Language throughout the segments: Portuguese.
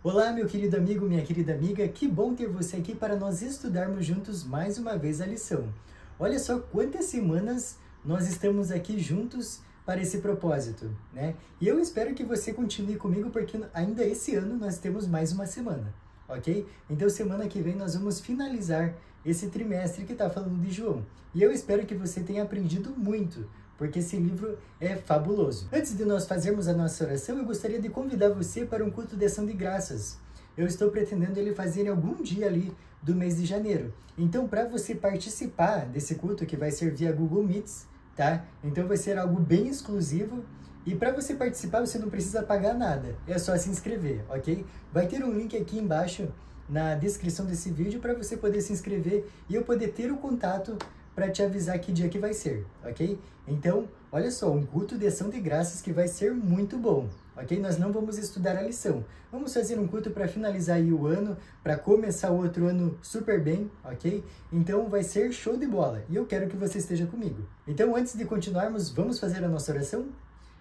Olá, meu querido amigo, minha querida amiga, que bom ter você aqui para nós estudarmos juntos mais uma vez a lição. Olha só quantas semanas nós estamos aqui juntos para esse propósito, né? E eu espero que você continue comigo porque ainda esse ano nós temos mais uma semana, ok? Então semana que vem nós vamos finalizar esse trimestre que está falando de João. E eu espero que você tenha aprendido muito, porque esse livro é fabuloso. Antes de nós fazermos a nossa oração, eu gostaria de convidar você para um culto de ação de graças. Eu estou pretendendo ele fazer em algum dia ali do mês de janeiro. Então, para você participar desse culto, que vai ser via Google Meets, tá? Então vai ser algo bem exclusivo. E para você participar, você não precisa pagar nada. É só se inscrever, ok? Vai ter um link aqui embaixo na descrição desse vídeo para você poder se inscrever e eu poder ter o contato para te avisar que dia que vai ser, ok? Então, olha só, um culto de ação de graças que vai ser muito bom, ok? Nós não vamos estudar a lição, vamos fazer um culto para finalizar aí o ano, para começar o outro ano super bem, ok? Então vai ser show de bola e eu quero que você esteja comigo. Então, antes de continuarmos, vamos fazer a nossa oração?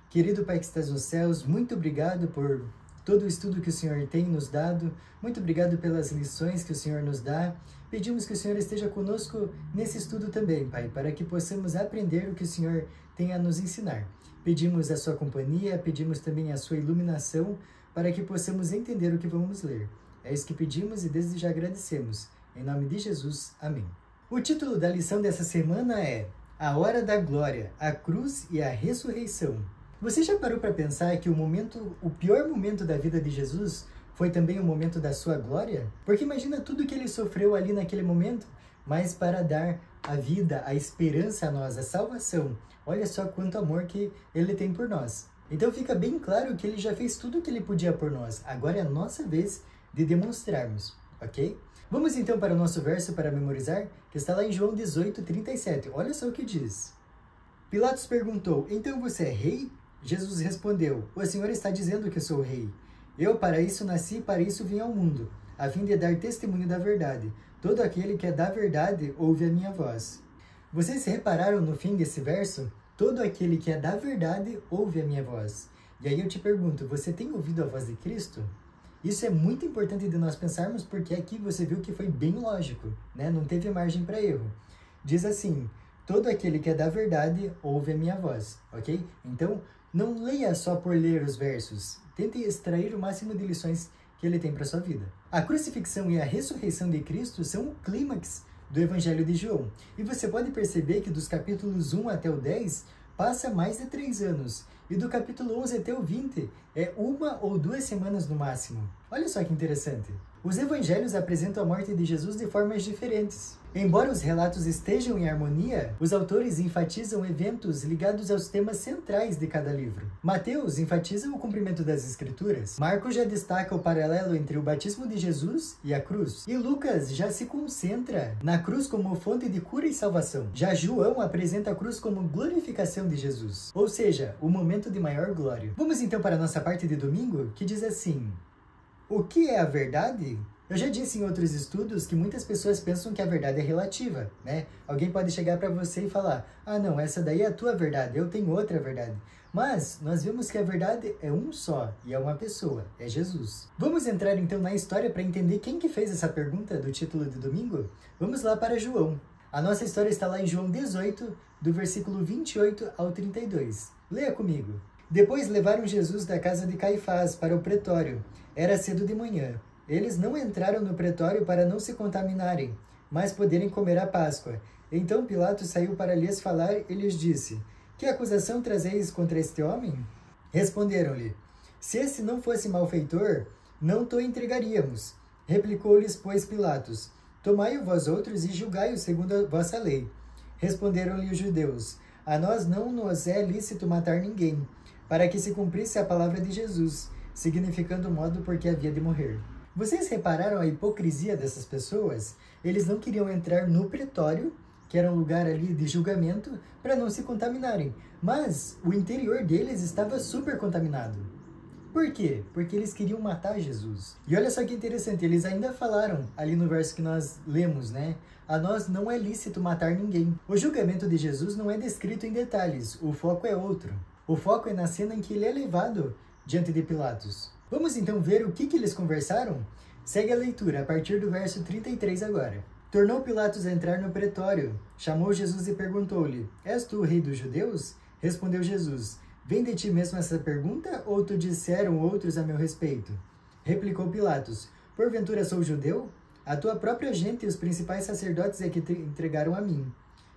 Querido Pai que estás nos céus, muito obrigado por todo o estudo que o Senhor tem nos dado. Muito obrigado pelas lições que o Senhor nos dá. Pedimos que o Senhor esteja conosco nesse estudo também, Pai, para que possamos aprender o que o Senhor tem a nos ensinar. Pedimos a sua companhia, pedimos também a sua iluminação, para que possamos entender o que vamos ler. É isso que pedimos e desde já agradecemos. Em nome de Jesus, amém. O título da lição dessa semana é A Hora da Glória, a Cruz e a Ressurreição. Você já parou para pensar que o pior momento da vida de Jesus foi também o momento da sua glória? Porque imagina tudo que ele sofreu ali naquele momento, mas para dar a vida, a esperança a nós, a salvação. Olha só quanto amor que ele tem por nós. Então fica bem claro que ele já fez tudo o que ele podia por nós. Agora é a nossa vez de demonstrarmos, ok? Vamos então para o nosso verso para memorizar, que está lá em João 18:37. Olha só o que diz. Pilatos perguntou, então você é rei? Jesus respondeu, o Senhor está dizendo que sou rei. Eu para isso nasci e para isso vim ao mundo, a fim de dar testemunho da verdade. Todo aquele que é da verdade ouve a minha voz. Vocês repararam no fim desse verso? Todo aquele que é da verdade ouve a minha voz. E aí eu te pergunto, você tem ouvido a voz de Cristo? Isso é muito importante de nós pensarmos, porque aqui você viu que foi bem lógico, né? Não teve margem para erro. Diz assim, todo aquele que é da verdade ouve a minha voz, ok? Então, não leia só por ler os versos. Tente extrair o máximo de lições que ele tem para sua vida. A crucifixão e a ressurreição de Cristo são o clímax do Evangelho de João. E você pode perceber que dos capítulos 1 até o 10 passa mais de 3 anos. E do capítulo 11 até o 20 é 1 ou 2 semanas no máximo. Olha só que interessante. Os evangelhos apresentam a morte de Jesus de formas diferentes. Embora os relatos estejam em harmonia, os autores enfatizam eventos ligados aos temas centrais de cada livro. Mateus enfatiza o cumprimento das Escrituras. Marcos já destaca o paralelo entre o batismo de Jesus e a cruz. E Lucas já se concentra na cruz como fonte de cura e salvação. Já João apresenta a cruz como glorificação de Jesus, ou seja, o momento de maior glória. Vamos então para a nossa parte de domingo, que diz assim: o que é a verdade? Eu já disse em outros estudos que muitas pessoas pensam que a verdade é relativa, né? Alguém pode chegar para você e falar, ah não, essa daí é a tua verdade, eu tenho outra verdade. Mas nós vemos que a verdade é um só, e é uma pessoa, é Jesus. Vamos entrar então na história para entender quem que fez essa pergunta do título de domingo? Vamos lá para João. A nossa história está lá em João 18, do versículo 28 ao 32. Leia comigo. Depois levaram Jesus da casa de Caifás para o pretório. Era cedo de manhã. Eles não entraram no pretório para não se contaminarem, mas poderem comer a Páscoa. Então Pilatos saiu para lhes falar e lhes disse, que acusação trazeis contra este homem? Responderam-lhe, se esse não fosse malfeitor, não o entregaríamos. Replicou-lhes, pois, Pilatos, tomai-o vós outros e julgai-o segundo a vossa lei. Responderam-lhe os judeus, a nós não nos é lícito matar ninguém, para que se cumprisse a palavra de Jesus, significando o modo por que havia de morrer. Vocês repararam a hipocrisia dessas pessoas? Eles não queriam entrar no pretório, que era um lugar ali de julgamento, para não se contaminarem. Mas o interior deles estava super contaminado. Por quê? Porque eles queriam matar Jesus. E olha só que interessante, eles ainda falaram ali no verso que nós lemos, né? A nós não é lícito matar ninguém. O julgamento de Jesus não é descrito em detalhes, o foco é outro. O foco é na cena em que ele é levado diante de Pilatos. Vamos então ver o que eles conversaram? Segue a leitura a partir do verso 33 agora. Tornou Pilatos a entrar no pretório, chamou Jesus e perguntou-lhe: És tu o rei dos judeus? Respondeu Jesus: Vem de ti mesmo essa pergunta, ou te disseram outros a meu respeito? Replicou Pilatos: Porventura sou judeu? A tua própria gente e os principais sacerdotes é que te entregaram a mim.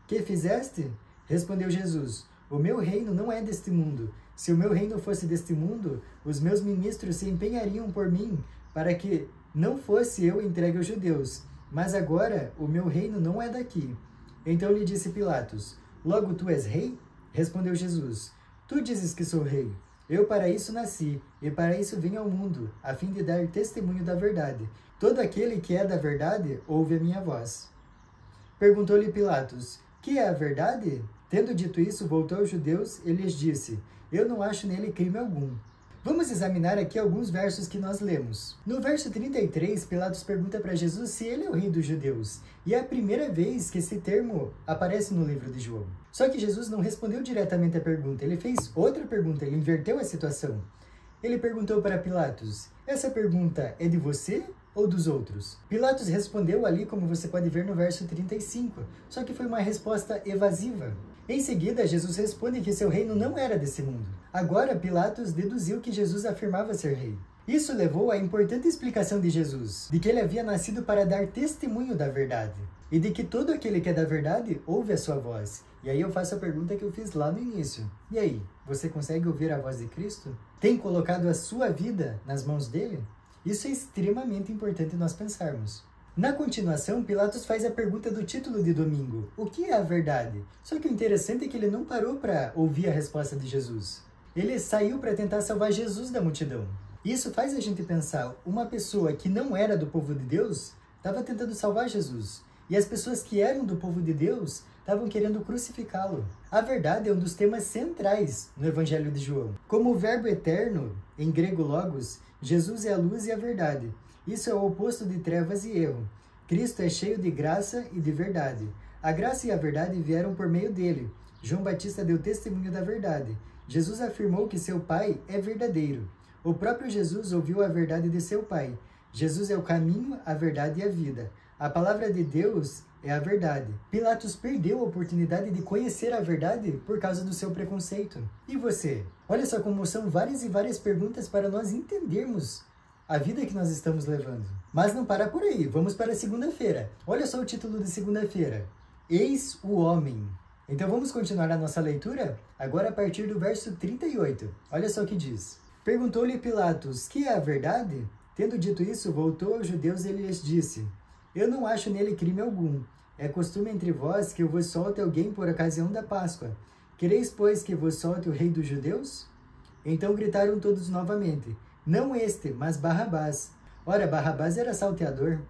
Que fizeste? Respondeu Jesus: O meu reino não é deste mundo. Se o meu reino fosse deste mundo, os meus ministros se empenhariam por mim, para que não fosse eu entregue aos judeus. Mas agora o meu reino não é daqui. Então lhe disse Pilatos: Logo tu és rei? Respondeu Jesus: Tu dizes que sou rei. Eu para isso nasci, e para isso vim ao mundo, a fim de dar testemunho da verdade. Todo aquele que é da verdade, ouve a minha voz. Perguntou-lhe Pilatos: Que é a verdade? Tendo dito isso, voltou aos judeus e lhes disse: Eu não acho nele crime algum. Vamos examinar aqui alguns versos que nós lemos. No verso 33, Pilatos pergunta para Jesus se ele é o rei dos judeus. E é a primeira vez que esse termo aparece no livro de João. Só que Jesus não respondeu diretamente a pergunta, ele fez outra pergunta, ele inverteu a situação. Ele perguntou para Pilatos: Essa pergunta é de você ou dos outros? Pilatos respondeu ali, como você pode ver no verso 35, só que foi uma resposta evasiva. Em seguida, Jesus responde que seu reino não era desse mundo. Agora, Pilatos deduziu que Jesus afirmava ser rei. Isso levou à importante explicação de Jesus, de que ele havia nascido para dar testemunho da verdade, e de que todo aquele que é da verdade ouve a sua voz. E aí eu faço a pergunta que eu fiz lá no início. E aí, você consegue ouvir a voz de Cristo? Tem colocado a sua vida nas mãos dele? Isso é extremamente importante nós pensarmos. Na continuação, Pilatos faz a pergunta do título de domingo: o que é a verdade? Só que o interessante é que ele não parou para ouvir a resposta de Jesus. Ele saiu para tentar salvar Jesus da multidão. Isso faz a gente pensar, uma pessoa que não era do povo de Deus estava tentando salvar Jesus. E as pessoas que eram do povo de Deus estavam querendo crucificá-lo. A verdade é um dos temas centrais no Evangelho de João. Como o verbo eterno, em grego logos, Jesus é a luz e a verdade. Isso é o oposto de trevas e erro. Cristo é cheio de graça e de verdade. A graça e a verdade vieram por meio dele. João Batista deu testemunho da verdade. Jesus afirmou que seu Pai é verdadeiro. O próprio Jesus ouviu a verdade de seu Pai. Jesus é o caminho, a verdade e a vida. A palavra de Deus é a verdade. Pilatos perdeu a oportunidade de conhecer a verdade por causa do seu preconceito. E você? Olha só como são várias e várias perguntas para nós entendermos a vida que nós estamos levando. Mas não para por aí, vamos para segunda-feira. Olha só o título de segunda-feira: Eis o homem. Então vamos continuar a nossa leitura? Agora a partir do verso 38. Olha só o que diz. Perguntou-lhe Pilatos: Que é a verdade? Tendo dito isso, voltou aos judeus e lhes disse: Eu não acho nele crime algum. É costume entre vós que eu vos solte alguém por ocasião da Páscoa. Quereis, pois, que vos solte o rei dos judeus? Então gritaram todos novamente: Não este, mas Barrabás. Ora, Barrabás era salteador.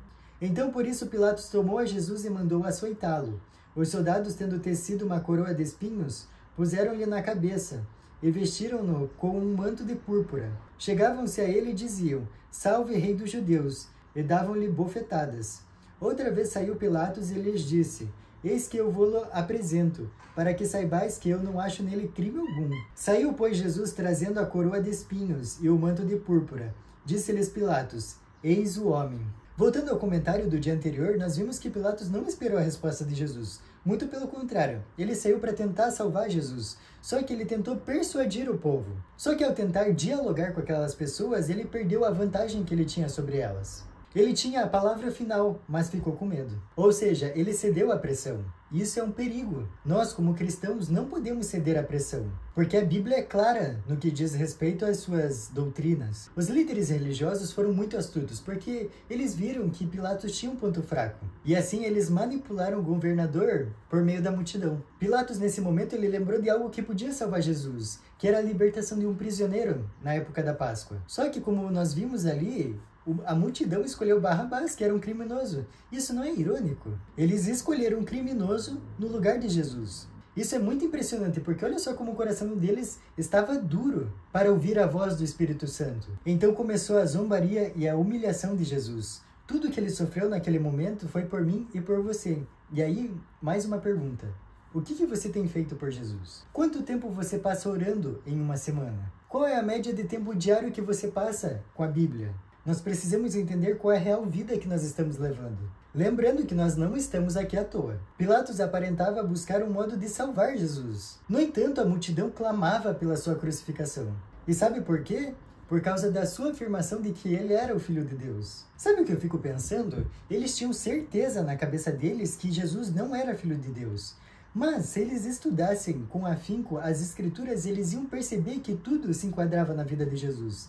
Então por isso Pilatos tomou a Jesus e mandou açoitá-lo. Os soldados, tendo tecido uma coroa de espinhos, puseram-lhe na cabeça e vestiram-no com um manto de púrpura. Chegavam-se a ele e diziam: Salve, rei dos judeus! E davam-lhe bofetadas. Outra vez saiu Pilatos e lhes disse: Eis que eu vou-lo apresento, para que saibais que eu não acho nele crime algum. Saiu, pois, Jesus trazendo a coroa de espinhos e o manto de púrpura. Disse-lhes Pilatos: Eis o homem. Voltando ao comentário do dia anterior, nós vimos que Pilatos não esperou a resposta de Jesus. Muito pelo contrário, ele saiu para tentar salvar Jesus. Só que ele tentou persuadir o povo. Só que ao tentar dialogar com aquelas pessoas, ele perdeu a vantagem que ele tinha sobre elas. Ele tinha a palavra final, mas ficou com medo. Ou seja, ele cedeu à pressão. Isso é um perigo. Nós, como cristãos, não podemos ceder à pressão, porque a Bíblia é clara no que diz respeito às suas doutrinas. Os líderes religiosos foram muito astutos, porque eles viram que Pilatos tinha um ponto fraco. E assim eles manipularam o governador por meio da multidão. Pilatos, nesse momento, ele lembrou de algo que podia salvar Jesus, que era a libertação de um prisioneiro na época da Páscoa. Só que, como nós vimos ali, a multidão escolheu Barrabás, que era um criminoso. Isso não é irônico? Eles escolheram um criminoso no lugar de Jesus. Isso é muito impressionante, porque olha só como o coração deles estava duro para ouvir a voz do Espírito Santo. Então começou a zombaria e a humilhação de Jesus. Tudo que ele sofreu naquele momento foi por mim e por você. E aí, mais uma pergunta. O que você tem feito por Jesus? Quanto tempo você passa orando em uma semana? Qual é a média de tempo diário que você passa com a Bíblia? Nós precisamos entender qual é a real vida que nós estamos levando. Lembrando que nós não estamos aqui à toa. Pilatos aparentava buscar um modo de salvar Jesus. No entanto, a multidão clamava pela sua crucificação. E sabe por quê? Por causa da sua afirmação de que ele era o Filho de Deus. Sabe o que eu fico pensando? Eles tinham certeza na cabeça deles que Jesus não era Filho de Deus. Mas, se eles estudassem com afinco as Escrituras, eles iam perceber que tudo se enquadrava na vida de Jesus.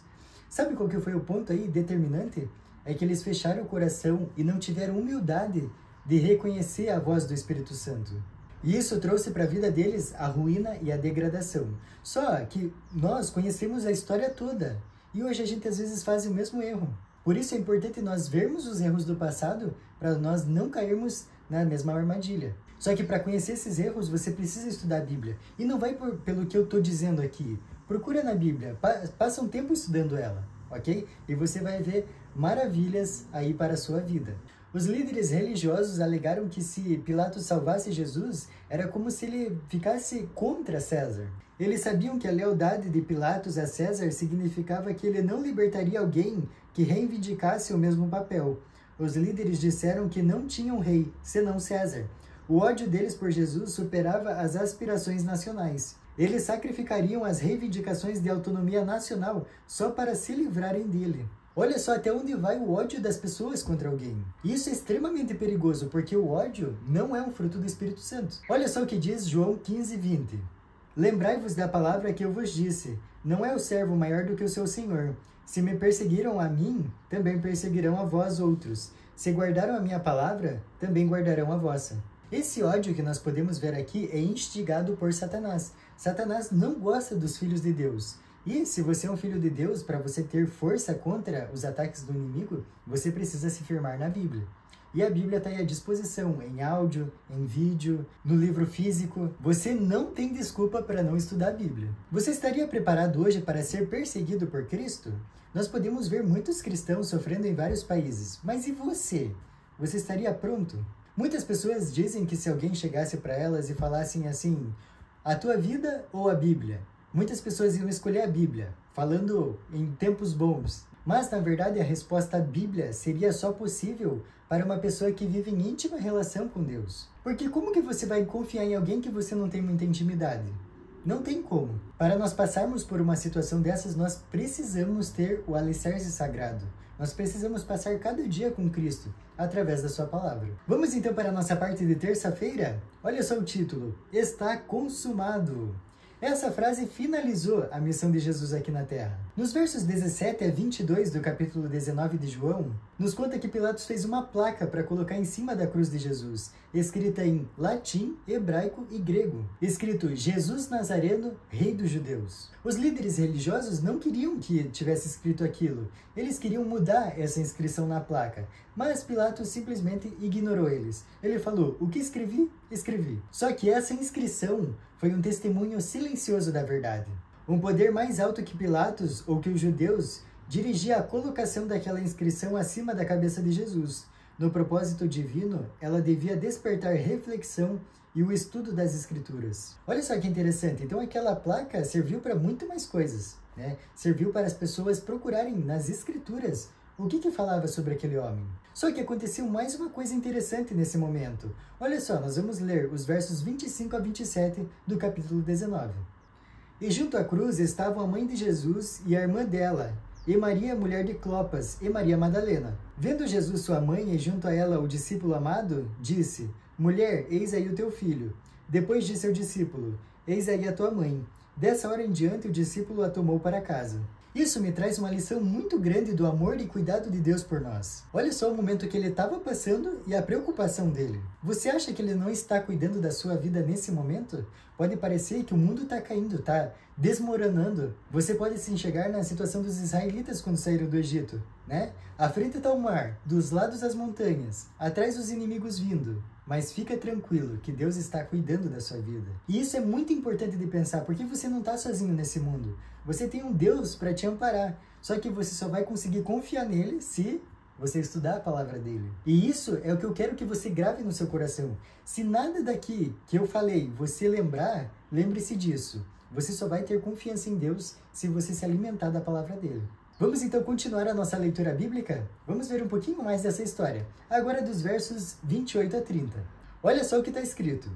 Sabe qual que foi o ponto aí determinante? É que eles fecharam o coração e não tiveram humildade de reconhecer a voz do Espírito Santo. E isso trouxe para a vida deles a ruína e a degradação. Só que nós conhecemos a história toda. E hoje a gente às vezes faz o mesmo erro. Por isso é importante nós vermos os erros do passado para nós não cairmos na mesma armadilha. Só que para conhecer esses erros você precisa estudar a Bíblia. E não vai pelo que eu estou dizendo aqui. Procura na Bíblia, passa um tempo estudando ela, ok? E você vai ver maravilhas aí para a sua vida. Os líderes religiosos alegaram que se Pilatos salvasse Jesus, era como se ele ficasse contra César. Eles sabiam que a lealdade de Pilatos a César significava que ele não libertaria alguém que reivindicasse o mesmo papel. Os líderes disseram que não tinham rei, senão César. O ódio deles por Jesus superava as aspirações nacionais. Eles sacrificariam as reivindicações de autonomia nacional só para se livrarem dele. Olha só até onde vai o ódio das pessoas contra alguém. Isso é extremamente perigoso, porque o ódio não é um fruto do Espírito Santo. Olha só o que diz João 15:20. Lembrai-vos da palavra que eu vos disse, não é o servo maior do que o seu senhor. Se me perseguiram a mim, também perseguirão a vós outros. Se guardaram a minha palavra, também guardarão a vossa. Esse ódio que nós podemos ver aqui é instigado por Satanás. Satanás não gosta dos filhos de Deus. E se você é um filho de Deus, para você ter força contra os ataques do inimigo, você precisa se firmar na Bíblia. E a Bíblia está aí à disposição, em áudio, em vídeo, no livro físico. Você não tem desculpa para não estudar a Bíblia. Você estaria preparado hoje para ser perseguido por Cristo? Nós podemos ver muitos cristãos sofrendo em vários países. Mas e você? Você estaria pronto? Muitas pessoas dizem que se alguém chegasse para elas e falassem assim, a tua vida ou a Bíblia? Muitas pessoas iam escolher a Bíblia, falando em tempos bons. Mas, na verdade, a resposta à Bíblia seria só possível para uma pessoa que vive em íntima relação com Deus. Porque como que você vai confiar em alguém que você não tem muita intimidade? Não tem como. Para nós passarmos por uma situação dessas, nós precisamos ter o alicerce sagrado. Nós precisamos passar cada dia com Cristo, através da sua palavra. Vamos então para a nossa parte de terça-feira? Olha só o título, Está consumado. Essa frase finalizou a missão de Jesus aqui na Terra. Nos versos 17 a 22 do capítulo 19 de João, nos conta que Pilatos fez uma placa para colocar em cima da cruz de Jesus, escrita em latim, hebraico e grego, escrito Jesus Nazareno, Rei dos Judeus. Os líderes religiosos não queriam que tivesse escrito aquilo, eles queriam mudar essa inscrição na placa, mas Pilatos simplesmente ignorou eles. Ele falou, o que escrevi, escrevi. Só que essa inscrição foi um testemunho silencioso da verdade. Um poder mais alto que Pilatos ou que os judeus dirigia a colocação daquela inscrição acima da cabeça de Jesus. No propósito divino, ela devia despertar reflexão e o estudo das Escrituras. Olha só que interessante, então aquela placa serviu para muito mais coisas, né? Serviu para as pessoas procurarem nas Escrituras o que falava sobre aquele homem. Só que aconteceu mais uma coisa interessante nesse momento. Olha só, nós vamos ler os versos 25 a 27 do capítulo 19. E junto à cruz estavam a mãe de Jesus e a irmã dela, e Maria, mulher de Clopas, e Maria Madalena. Vendo Jesus sua mãe e junto a ela o discípulo amado, disse, Mulher, eis aí o teu filho. Depois disse ao discípulo, Eis aí a tua mãe. Dessa hora em diante o discípulo a tomou para casa. Isso me traz uma lição muito grande do amor e cuidado de Deus por nós. Olha só o momento que ele estava passando e a preocupação dele. Você acha que ele não está cuidando da sua vida nesse momento? Pode parecer que o mundo está caindo, está desmoronando. Você pode se enxergar na situação dos israelitas quando saíram do Egito, né? À frente está o mar, dos lados as montanhas, atrás os inimigos vindo. Mas fica tranquilo que Deus está cuidando da sua vida. E isso é muito importante de pensar, porque você não está sozinho nesse mundo. Você tem um Deus para te amparar. Só que você só vai conseguir confiar nele se você estudar a palavra dele. E isso é o que eu quero que você grave no seu coração. Se nada daqui que eu falei você lembrar, lembre-se disso. Você só vai ter confiança em Deus se você se alimentar da palavra dele. Vamos então continuar a nossa leitura bíblica? Vamos ver um pouquinho mais dessa história, agora dos versos 28 a 30. Olha só o que está escrito.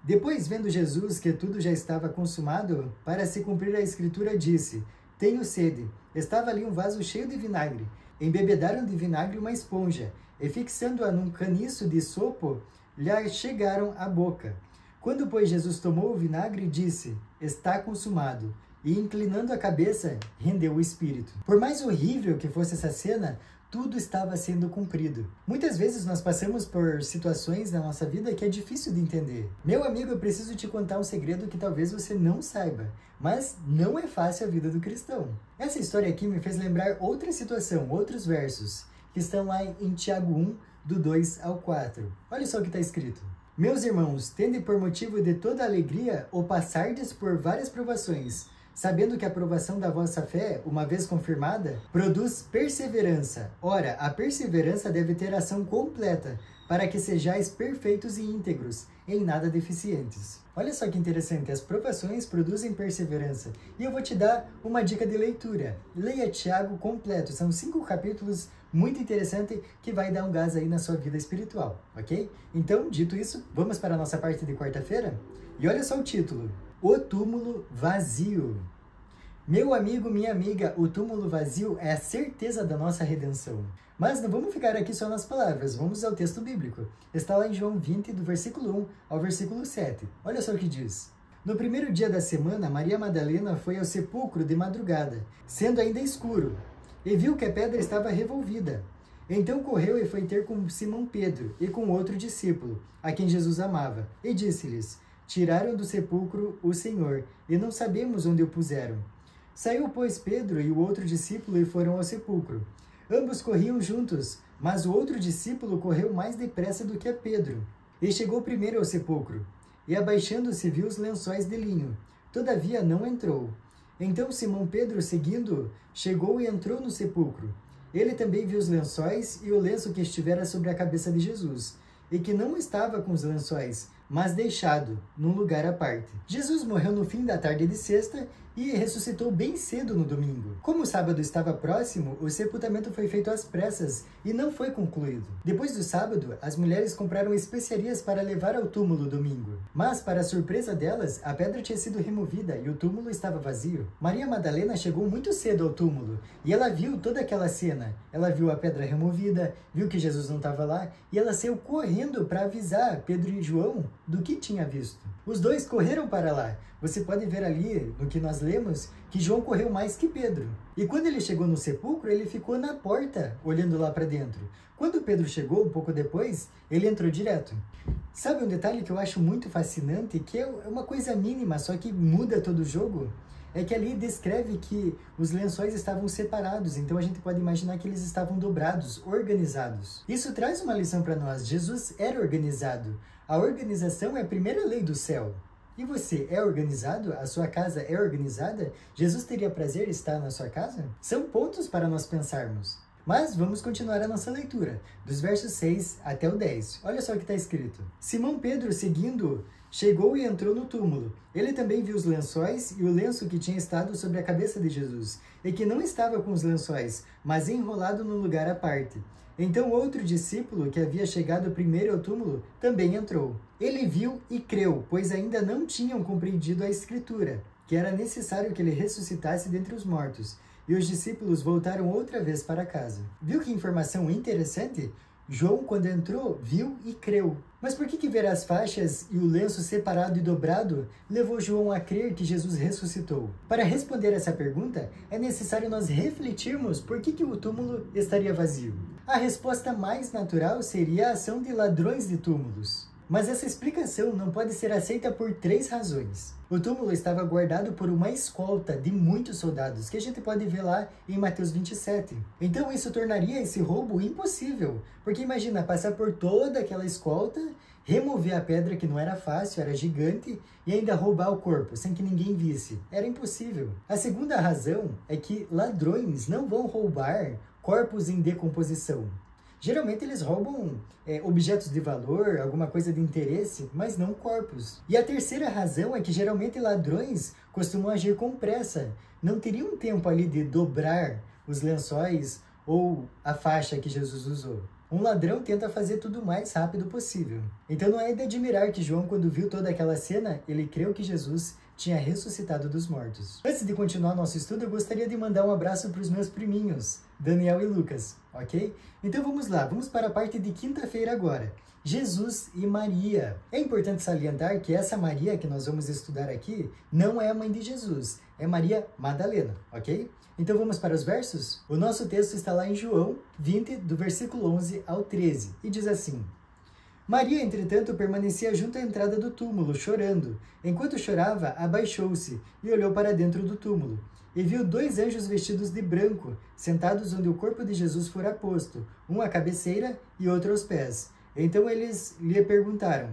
Depois, vendo Jesus que tudo já estava consumado, para se cumprir a escritura, disse: Tenho sede. Estava ali um vaso cheio de vinagre. Embebedaram de vinagre uma esponja, e fixando-a num caniço de sopo, lhe chegaram à boca. Quando, pois, Jesus tomou o vinagre, disse: Está consumado. E, inclinando a cabeça, rendeu o espírito. Por mais horrível que fosse essa cena, tudo estava sendo cumprido. Muitas vezes nós passamos por situações na nossa vida que é difícil de entender. Meu amigo, eu preciso te contar um segredo que talvez você não saiba, mas não é fácil a vida do cristão. Essa história aqui me fez lembrar outra situação, outros versos, que estão lá em Tiago 1, do 2 ao 4. Olha só o que está escrito. Meus irmãos, tende por motivo de toda alegria o passardes por várias provações, sabendo que a provação da vossa fé, uma vez confirmada, produz perseverança. Ora, a perseverança deve ter ação completa, para que sejais perfeitos e íntegros, em nada deficientes. Olha só que interessante, as provações produzem perseverança. E eu vou te dar uma dica de leitura. Leia Tiago completo, são 5 capítulos muito interessantes que vai dar um gás aí na sua vida espiritual, ok? Então, dito isso, vamos para a nossa parte de quarta-feira? E olha só o título. O túmulo vazio. Meu amigo, minha amiga, o túmulo vazio é a certeza da nossa redenção. Mas não vamos ficar aqui só nas palavras, vamos ao texto bíblico. Está lá em João 20, do versículo 1 ao versículo 7. Olha só o que diz. No primeiro dia da semana, Maria Madalena foi ao sepulcro de madrugada, sendo ainda escuro, e viu que a pedra estava revolvida. Então correu e foi ter com Simão Pedro e com outro discípulo, a quem Jesus amava, e disse-lhes: Tiraram do sepulcro o Senhor, e não sabemos onde o puseram. Saiu, pois, Pedro e o outro discípulo e foram ao sepulcro. Ambos corriam juntos, mas o outro discípulo correu mais depressa do que Pedro, e chegou primeiro ao sepulcro. E abaixando-se viu os lençóis de linho, todavia não entrou. Então Simão Pedro, seguindo, chegou e entrou no sepulcro. Ele também viu os lençóis e o lenço que estivera sobre a cabeça de Jesus, e que não estava com os lençóis, mas deixado, num lugar à parte. Jesus morreu no fim da tarde de sexta e ressuscitou bem cedo no domingo. Como o sábado estava próximo, o sepultamento foi feito às pressas e não foi concluído. Depois do sábado, as mulheres compraram especiarias para levar ao túmulo domingo. Mas, para a surpresa delas, a pedra tinha sido removida e o túmulo estava vazio. Maria Madalena chegou muito cedo ao túmulo e ela viu toda aquela cena. Ela viu a pedra removida, viu que Jesus não estava lá e ela saiu correndo para avisar Pedro e João do que tinha visto. Os dois correram para lá. Você pode ver ali, no que nós lemos, que João correu mais que Pedro. E quando ele chegou no sepulcro, ele ficou na porta, olhando lá para dentro. Quando Pedro chegou, um pouco depois, ele entrou direto. Sabe um detalhe que eu acho muito fascinante, que é uma coisa mínima, só que muda todo o jogo? É que ali descreve que os lençóis estavam separados, então a gente pode imaginar que eles estavam dobrados, organizados. Isso traz uma lição para nós. Jesus era organizado. A organização é a primeira lei do céu. E você é organizado? A sua casa é organizada? Jesus teria prazer em estar na sua casa? São pontos para nós pensarmos. Mas vamos continuar a nossa leitura, dos versos 6 até o 10. Olha só o que está escrito. Simão Pedro, seguindo, chegou e entrou no túmulo. Ele também viu os lençóis e o lenço que tinha estado sobre a cabeça de Jesus, e que não estava com os lençóis, mas enrolado num lugar à parte. Então outro discípulo, que havia chegado primeiro ao túmulo, também entrou. Ele viu e creu, pois ainda não tinham compreendido a Escritura, que era necessário que ele ressuscitasse dentre os mortos. E os discípulos voltaram outra vez para casa. Viu que informação interessante? João, quando entrou, viu e creu. Mas por que ver as faixas e o lenço separado e dobrado levou João a crer que Jesus ressuscitou? Para responder essa pergunta, é necessário nós refletirmos por que o túmulo estaria vazio. A resposta mais natural seria a ação de ladrões de túmulos. Mas essa explicação não pode ser aceita por 3 razões. O túmulo estava guardado por uma escolta de muitos soldados, que a gente pode ver lá em Mateus 27. Então isso tornaria esse roubo impossível, porque imagina passar por toda aquela escolta, remover a pedra que não era fácil, era gigante, e ainda roubar o corpo, sem que ninguém visse. Era impossível. A segunda razão é que ladrões não vão roubar corpos em decomposição. Geralmente eles roubam objetos de valor, alguma coisa de interesse, mas não corpos. E a terceira razão é que geralmente ladrões costumam agir com pressa. Não teriam tempo ali de dobrar os lençóis ou a faixa que Jesus usou. Um ladrão tenta fazer tudo o mais rápido possível. Então não é de admirar que João, quando viu toda aquela cena, ele creu que Jesus tinha ressuscitado dos mortos. Antes de continuar nosso estudo, eu gostaria de mandar um abraço para os meus priminhos, Daniel e Lucas, ok? Então vamos lá, vamos para a parte de quinta-feira agora. Jesus e Maria. É importante salientar que essa Maria que nós vamos estudar aqui não é a mãe de Jesus, é Maria Madalena, ok? Então vamos para os versos? O nosso texto está lá em João 20, do versículo 11 ao 13, e diz assim: Maria, entretanto, permanecia junto à entrada do túmulo, chorando. Enquanto chorava, abaixou-se e olhou para dentro do túmulo. E viu 2 anjos vestidos de branco, sentados onde o corpo de Jesus fora posto, um à cabeceira e outro aos pés. Então eles lhe perguntaram: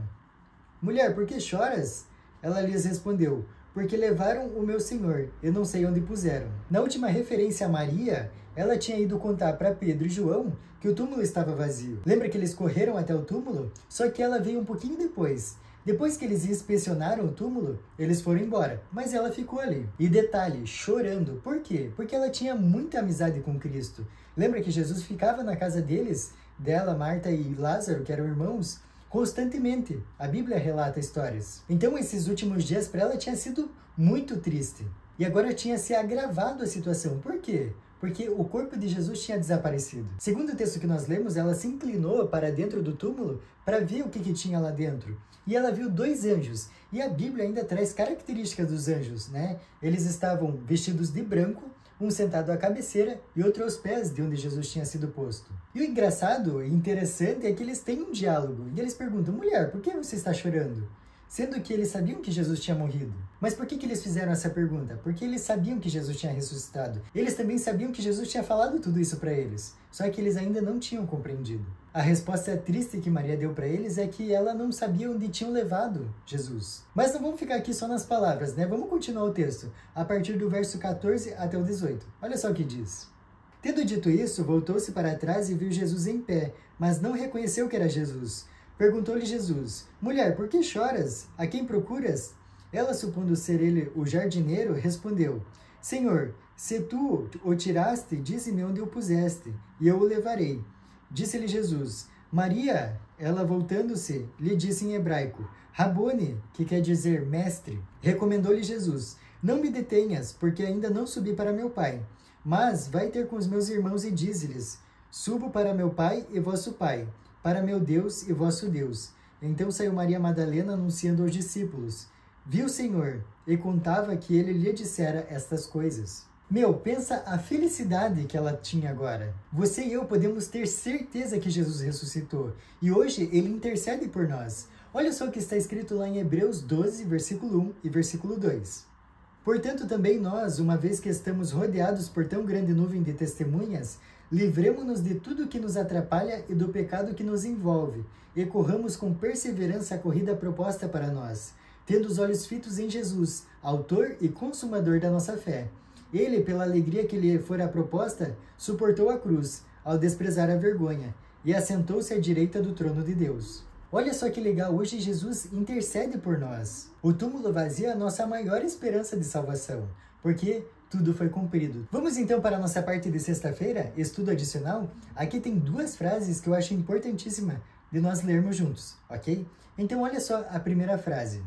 Mulher, por que choras? Ela lhes respondeu: Porque levaram o meu Senhor, eu não sei onde puseram. Na última referência a Maria, ela tinha ido contar para Pedro e João que o túmulo estava vazio. Lembra que eles correram até o túmulo? Só que ela veio um pouquinho depois. Depois que eles inspecionaram o túmulo, eles foram embora, mas ela ficou ali. E detalhe, chorando. Por quê? Porque ela tinha muita amizade com Cristo. Lembra que Jesus ficava na casa deles, dela, Marta e Lázaro, que eram irmãos, constantemente. A Bíblia relata histórias. Então, esses últimos dias para ela tinha sido muito triste. E agora tinha se agravado a situação. Por quê? Porque o corpo de Jesus tinha desaparecido. Segundo o texto que nós lemos, ela se inclinou para dentro do túmulo para ver o que tinha lá dentro. E ela viu 2 anjos. E a Bíblia ainda traz características dos anjos, né? Eles estavam vestidos de branco, um sentado à cabeceira e outro aos pés de onde Jesus tinha sido posto. E o engraçado e interessante é que eles têm um diálogo. E eles perguntam: Mulher, por que você está chorando? Sendo que eles sabiam que Jesus tinha morrido. Mas por que eles fizeram essa pergunta? Porque eles sabiam que Jesus tinha ressuscitado. Eles também sabiam que Jesus tinha falado tudo isso para eles. Só que eles ainda não tinham compreendido. A resposta triste que Maria deu para eles é que ela não sabia onde tinham levado Jesus. Mas não vamos ficar aqui só nas palavras, né? Vamos continuar o texto, a partir do verso 14 até o 18. Olha só o que diz. Tendo dito isso, voltou-se para trás e viu Jesus em pé, mas não reconheceu que era Jesus. Perguntou-lhe Jesus: Mulher, por que choras? A quem procuras? Ela, supondo ser ele o jardineiro, respondeu: Senhor, se tu o tiraste, dize-me onde o puseste, e eu o levarei. Disse-lhe Jesus: Maria. Ela, voltando-se, lhe disse em hebraico: Rabone, que quer dizer mestre. Recomendou-lhe Jesus: Não me detenhas, porque ainda não subi para meu Pai. Mas vai ter com os meus irmãos e dize-lhes: Subo para meu Pai e vosso Pai, para meu Deus e vosso Deus. Então saiu Maria Madalena anunciando aos discípulos: Viu o Senhor, e contava que ele lhe dissera estas coisas. Pensa a felicidade que ela tinha agora. Você e eu podemos ter certeza que Jesus ressuscitou. E hoje ele intercede por nós. Olha só o que está escrito lá em Hebreus 12, versículo 1 e versículo 2. Portanto, também nós, uma vez que estamos rodeados por tão grande nuvem de testemunhas, livremo-nos de tudo que nos atrapalha e do pecado que nos envolve, e corramos com perseverança a corrida proposta para nós, tendo os olhos fitos em Jesus, autor e consumador da nossa fé. Ele, pela alegria que lhe fora proposta, suportou a cruz, ao desprezar a vergonha, e assentou-se à direita do trono de Deus. Olha só que legal, hoje Jesus intercede por nós. O túmulo vazio é a nossa maior esperança de salvação, porque tudo foi cumprido. Vamos então para a nossa parte de sexta-feira, estudo adicional. Aqui tem 2 frases que eu acho importantíssima de nós lermos juntos, ok? Então olha só a primeira frase.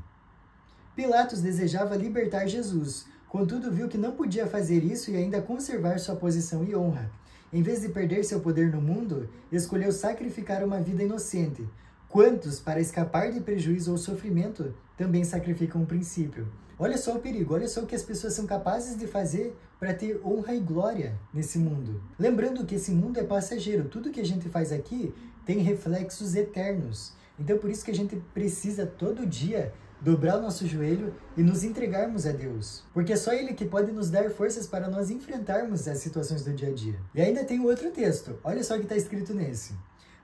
Pilatos desejava libertar Jesus, contudo viu que não podia fazer isso e ainda conservar sua posição e honra. Em vez de perder seu poder no mundo, escolheu sacrificar uma vida inocente. Quantos, para escapar de prejuízo ou sofrimento, também sacrificam um princípio? Olha só o perigo, olha só o que as pessoas são capazes de fazer para ter honra e glória nesse mundo. Lembrando que esse mundo é passageiro, tudo que a gente faz aqui tem reflexos eternos. Então por isso que a gente precisa todo dia dobrar o nosso joelho e nos entregarmos a Deus. Porque é só Ele que pode nos dar forças para nós enfrentarmos as situações do dia a dia. E ainda tem um outro texto, olha só o que está escrito nesse.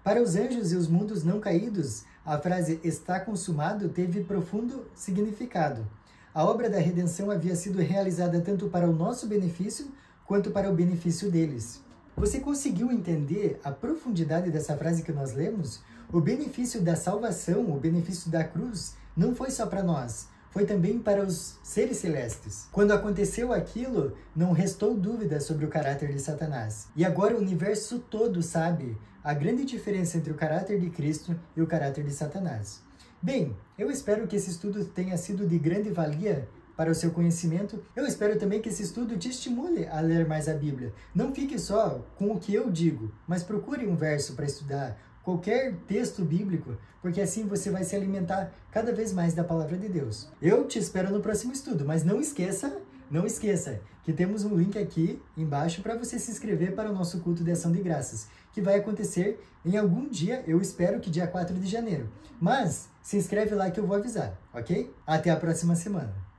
Para os anjos e os mundos não caídos, a frase está consumado teve profundo significado. A obra da redenção havia sido realizada tanto para o nosso benefício quanto para o benefício deles. Você conseguiu entender a profundidade dessa frase que nós lemos? O benefício da salvação, o benefício da cruz, não foi só para nós, foi também para os seres celestes. Quando aconteceu aquilo, não restou dúvida sobre o caráter de Satanás. E agora o universo todo sabe a grande diferença entre o caráter de Cristo e o caráter de Satanás. Bem, eu espero que esse estudo tenha sido de grande valia para o seu conhecimento. Eu espero também que esse estudo te estimule a ler mais a Bíblia. Não fique só com o que eu digo, mas procure um verso para estudar, qualquer texto bíblico, porque assim você vai se alimentar cada vez mais da palavra de Deus. Eu te espero no próximo estudo, mas não esqueça que temos um link aqui embaixo para você se inscrever para o nosso culto de ação de graças, que vai acontecer em algum dia, eu espero que dia 4 de janeiro. Mas se inscreve lá que eu vou avisar, ok? Até a próxima semana.